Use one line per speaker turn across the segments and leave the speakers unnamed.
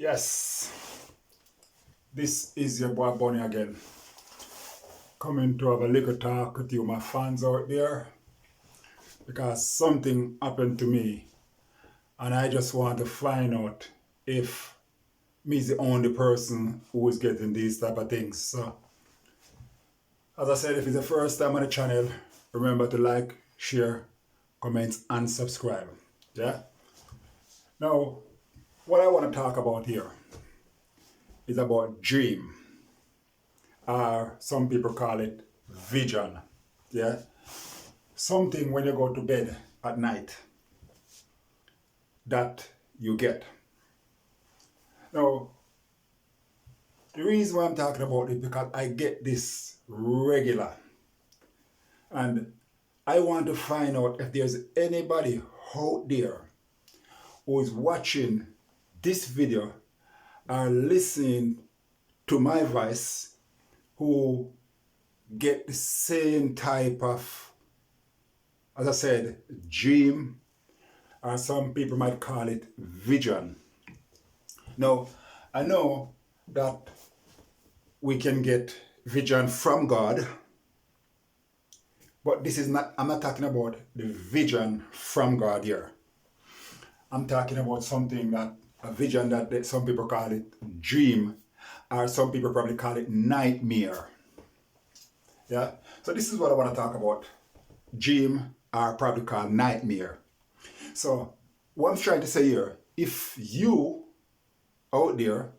Yes, this is your boy Bunny again, coming to have a little talk with you, my fans out there, because something happened to me, and I just want to find out if me is the only person who is getting these type of things. So, as I said, if it's the first time on the channel, remember to like, share, comment, and subscribe. Yeah. Now, what I want to talk about here is about dream, or some people call it vision. Yeah, something when you go to bed at night that you get. Now, the reason why I'm talking about it because I get this regular, and I want to find out if there's anybody out there who is watching this video or listening to my voice who get the same type of, as I said, dream, or some people might call it vision. Now, I know that we can get vision from God, but this is not, I'm not talking about the vision from God here. I'm talking about something that, a vision that some people call it dream, or some people probably call it nightmare. Yeah, so this is what I want to talk about. Dream, or probably called nightmare. So what I'm trying to say here, if you out there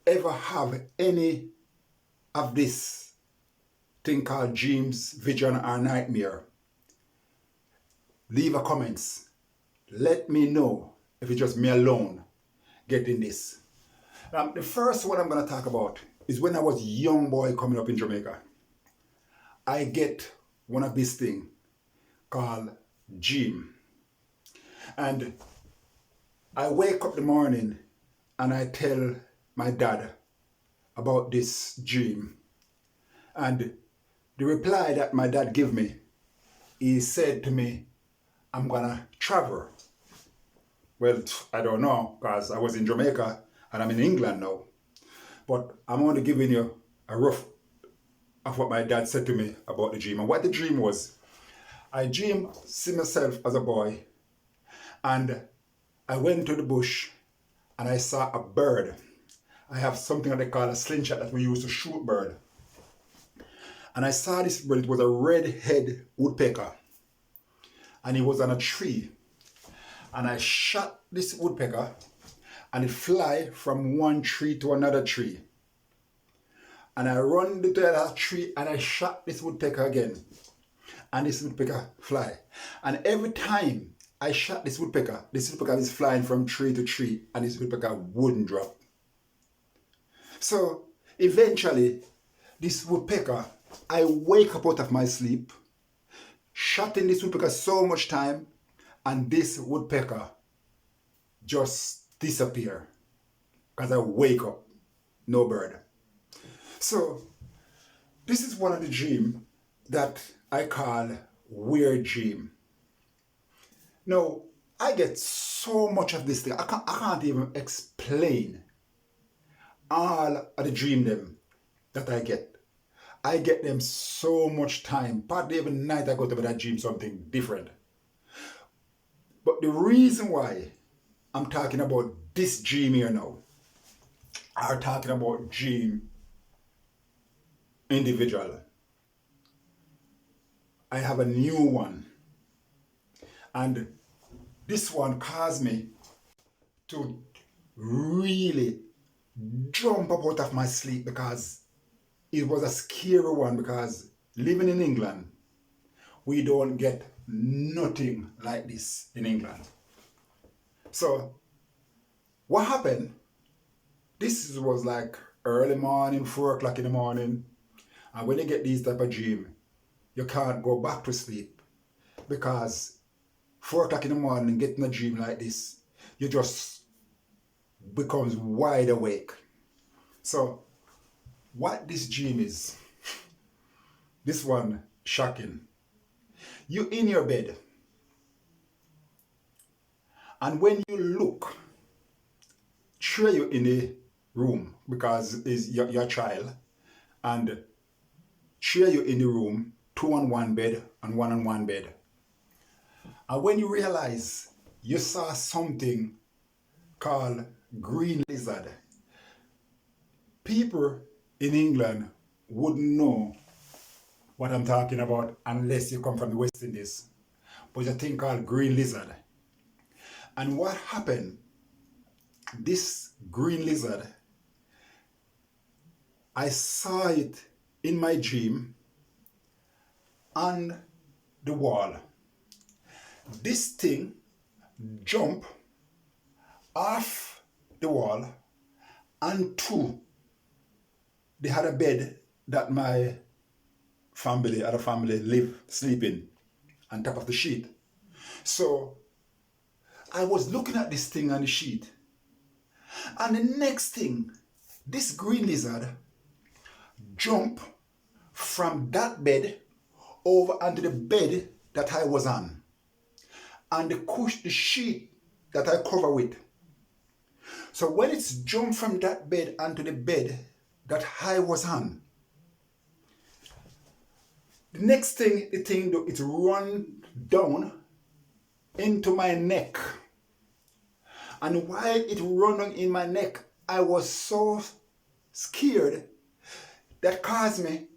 ever have any of this thing called dreams, vision, or nightmare, leave a comments. Let me know if it's just me alone getting this. The first one I'm going to talk about is when I was a young boy coming up in Jamaica. I get one of these things called dream. And I wake up in the morning and I tell my dad about this dream. And the reply that my dad gave me, he said to me, I'm gonna travel. Well, I don't know, because I was in Jamaica and I'm in England now. But I'm only giving you a rough of what my dad said to me about the dream. And what the dream was, I dreamed see myself as a boy, and I went to the bush and I saw a bird. I have something that they call a slingshot that we use to shoot bird. And I saw this bird, it was a red-headed woodpecker. And it was on a tree. And I shot this woodpecker and it fly from one tree to another tree. And I run to the other tree and I shot this woodpecker again. And this woodpecker fly. And every time I shot this woodpecker is flying from tree to tree and this woodpecker wouldn't drop. So eventually this woodpecker, I wake up out of my sleep, shotting this woodpecker so much time, and this woodpecker just disappear because I wake up, no bird. So this is one of the dreams that I call weird dream. Now, I get so much of this thing, I can't even explain all of the dream them that I get. I get them so much time. Partly every night I go to bed, I dream something different. But the reason why I'm talking about this dream here now, I'm talking about dream individual. I have a new one. And this one caused me to really jump up out of my sleep, because it was a scary one, because living in England, we don't get nothing like this in England. So what happened, this was like early morning, 4 o'clock in the morning. And when you get these type of dream, you can't go back to sleep, because 4 o'clock in the morning getting a dream like this, you just becomes wide awake. So what this dream is, this one shocking. You in your bed, and when you look share you in a room because it's your child, and share you in the room, two on one bed and one on one bed. And when you realize you saw something called green lizard, people in England wouldn't know what I'm talking about unless you come from the West Indies. But a thing called green lizard. And what happened, this green lizard, I saw it in my dream on the wall. This thing jumped off the wall onto, they had a bed that my other family sleep in on top of the sheet. So I was looking at this thing on the sheet, and the next thing, this green lizard jumped from that bed over onto the bed that I was on, and the sheet that I cover with. So when it's jumped from that bed onto the bed that I was on, the next thing the thing do, it run down into my neck. And while it run down in my neck, I was so scared that caused me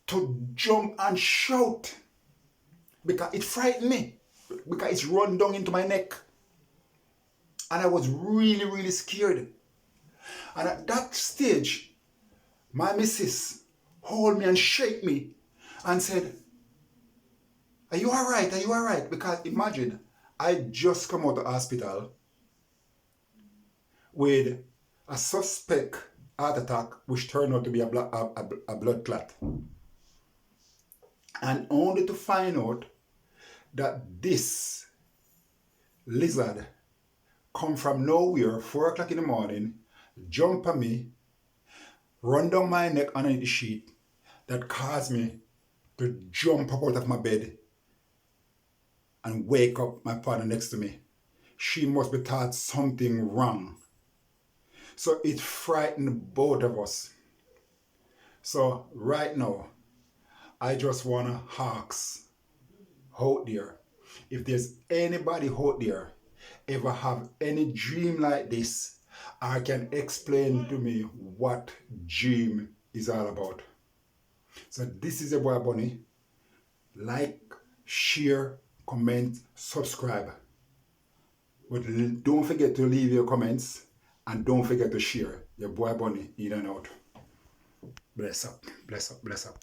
to jump and shout because it frightened me because it's run down into my neck. And I was really, really scared. And at that stage, my missus hold me and shake me and said, "Are you all right? Are you all right?" Because imagine, I just come out of the hospital with a suspect heart attack, which turned out to be a blood clot. And only to find out that this lizard come from nowhere, 4 o'clock in the morning, jump on me, run down my neck underneath the sheet, that caused me to jump up out of my bed and wake up my partner next to me. She must be thought something wrong. So it frightened both of us. So right now, I just want to ask out there, if there's anybody out there ever have any dream like this, or can explain to me what dream is all about. So this is your boy Bunny. Like, share, comment, subscribe. But don't forget to leave your comments, and don't forget to share. Your boy Bunny, in and out. Bless up, bless up, bless up.